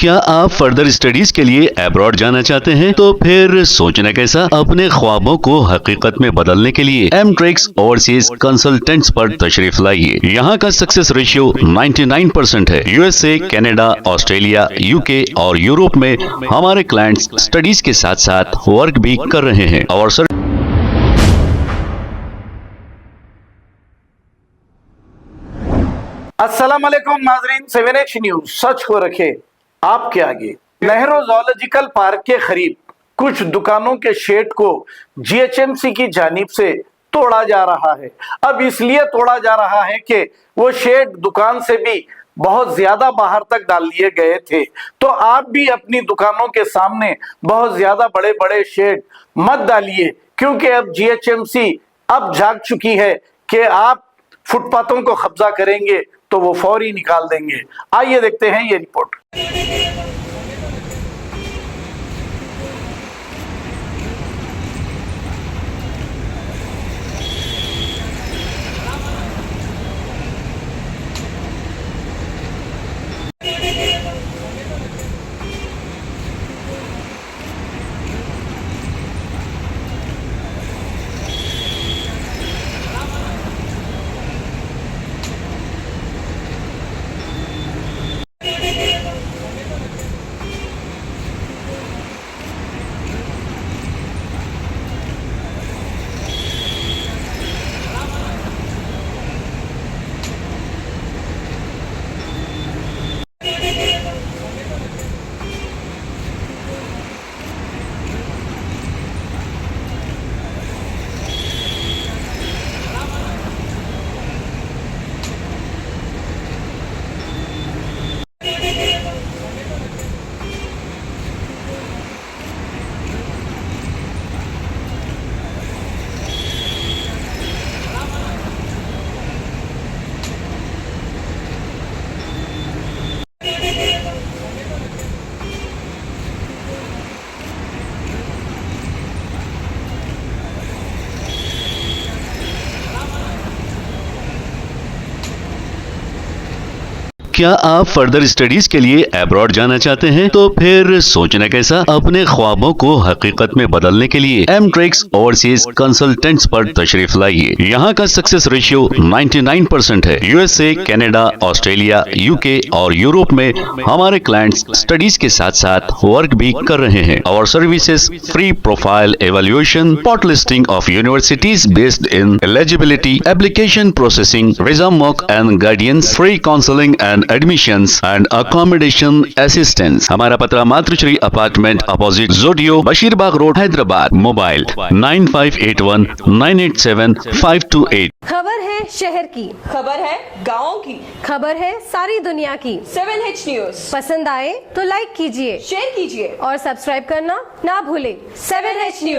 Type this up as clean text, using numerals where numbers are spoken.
क्या आप further studies के लिए अब्रॉड जाना चाहते हैं? तो फिर सोचना कैसा, अपने ख्वाबों को हकीकत में बदलने के लिए एमट्रिक्स ओवरसीज कंसल्टेंट्स पर तशरीफ लाइए। यहाँ का सक्सेस रेशियो 99% है। यूएसए, कनाडा, ऑस्ट्रेलिया, यूके और यूरोप में हमारे क्लाइंट्स स्टडीज के साथ साथ वर्क भी कर रहे हैं और अस्सलाम वालेकुम नाजरीन, 7H न्यूज सच को रखे आपके आगे। नेहरू ज़ूलॉजिकल पार्क के करीब कुछ दुकानों के शेड को जीएचएमसी की जानिब से तोड़ा जा रहा है। अब इसलिए तोड़ा जा रहा है कि वो शेड दुकान से भी बहुत ज्यादा बाहर तक डाल लिए गए थे। तो आप भी अपनी दुकानों के सामने बहुत ज्यादा बड़े बड़े शेड मत डालिए, क्योंकि अब जीएचएमसी अब जाग चुकी है कि आप फुटपाथों को कब्जा करेंगे तो वो फौरी निकाल देंगे। आइए देखते हैं ये रिपोर्ट। क्या आप फर्दर स्टडीज के लिए अब्रॉड जाना चाहते हैं? तो फिर सोचना कैसा, अपने ख्वाबों को हकीकत में बदलने के लिए एमट्रिक्स ओवरसीज कंसल्टेंट्स पर तशरीफ लाइए। यहाँ का सक्सेस रेशियो 99% है। यूएसए, कनाडा, ऑस्ट्रेलिया, यूके और यूरोप में हमारे क्लाइंट्स स्टडीज के साथ साथ वर्क भी कर रहे हैं और services free profile evaluation, spot listing of universities based in eligibility, application processing, visa mock and guidance, free counselling and admissions and accommodation assistance. हमारा पता मातृश्री अपार्टमेंट अपोजिट जोडियो, बशीरबाग रोड, हैदराबाद। मोबाइल 9581987528। खबर है शहर की, खबर है गाँव की, खबर है सारी दुनिया की। 7H न्यूज पसंद आए तो लाइक कीजिए, शेयर कीजिए और सब्सक्राइब करना ना भूले। 7H news.